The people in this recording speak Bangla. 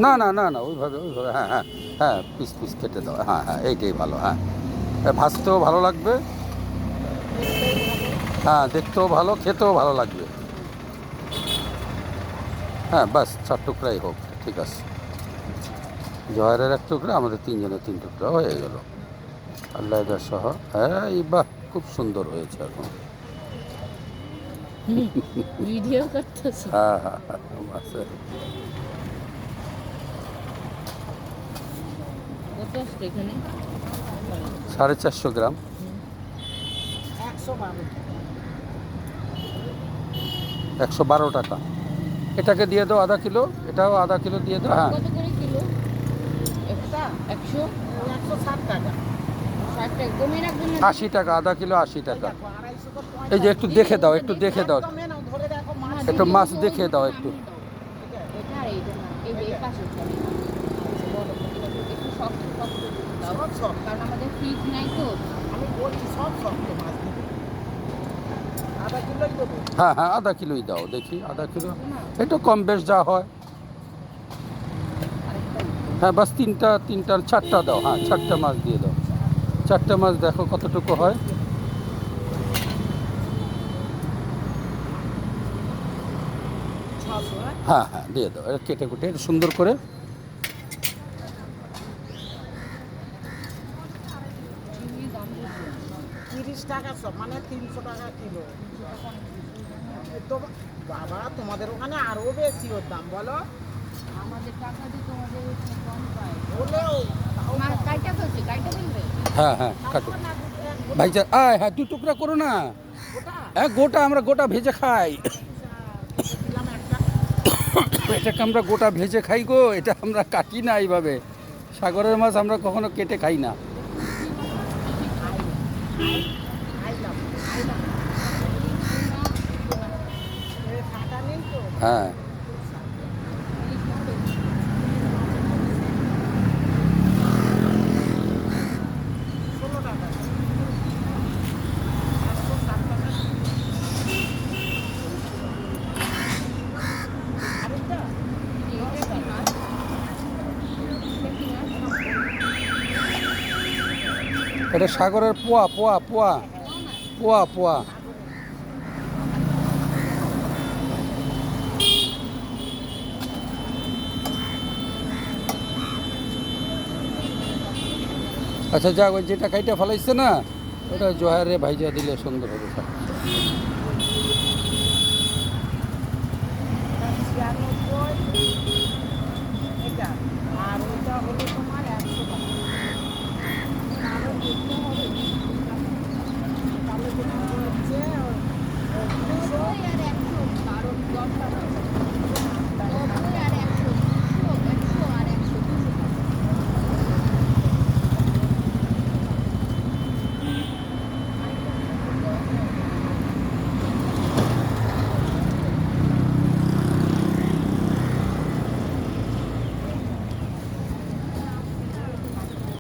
না না না না, ওইভাবে ওইভাবে, হ্যাঁ হ্যাঁ হ্যাঁ, পিস পিস কেটে দাও, হ্যাঁ হ্যাঁ, এইটাই ভালো, হ্যাঁ। ভাজতেও ভালো লাগবে, হ্যাঁ, দেখতেও ভালো, খেতেও ভালো লাগবে। হ্যাঁ, বাস 4 টুকরাই হোক, ঠিক আছে। জয়ের 1 টুকরা, আমাদের 3 জনের 3 টুকরা হয়ে গেল। আল্লাহ সহ, হ্যাঁ, এই বাহ, খুব সুন্দর হয়েছে এখন। ভিডিও করতেছি। হ্যাঁ হ্যাঁ হ্যাঁ, আছে। কত আসছে এখানে? 450 গ্রাম। 112 টাকা। এটাকে দিয়ে দাও আধা কিলো, এটাও আধা কিলো দিয়ে দাও, হ্যাঁ। কত করে কিলো? একটা 100, 160 টাকা। 60 টাকা কমিয়ে রাখবেন না? 80 টাকা আধা কিলো, 80 টাকা। এই যে একটু দেখে দাও, একটু দেখে দাও, একটু মাছ দেখে দাও একটু। এটা আর এইটা না, এই যে এই পাশেরটা বড় একটু শক্ত শক্ত দাও, কারণ আমাদের ফ্রিজ নাই তো। আমি বলছি সব শক্ত মাছ দিবি। আধা কিলোই দেবো? হ্যাঁ হ্যাঁ, আধা কিলোই দাও, দেখি আধা কিলো, একটু কম বেশ যা হয়। হ্যাঁ, বাস তিনটা 4টা দাও, হ্যাঁ 4টা মাছ দিয়ে দাও। 4টা মাছ দেখো কতটুকু হয়। হ্যাঁ হ্যাঁ, দিয়ে দাও, এটা কেটে কুটে এটা সুন্দর করে। টাকা সব, মানে 300 টাকা কিলো। তো বাবা, তোমাদের ওখানে আরো বেশি ওর দাম, বলো? আমাদের টাকা দিয়ে তোমাদের কম পায় হলেও মাছ কাইটা ফেলছে, কাইটা ফেলবে। হ্যাঁ হ্যাঁ, কাটো ভাইজা, আয় হ্যাঁ, 2 টুকরা করো না। হ্যাঁ, গোটা, আমরা গোটা ভেজে খাই। এটাকে আমরা গোটা ভেজে খাই গো, এটা আমরা কাটি না এইভাবে। সাগরের মাছ আমরা কখনো কেটে খাই না। হ্যাঁ, এটা সাগরের পোয়া পোয়া পোয়া পোয়া পোয়া। আচ্ছা, যাক, ওই যেটা কাইটা ফেলাইছে না, ওটা জোহারে ভাইজা দিলে সুন্দর হবে।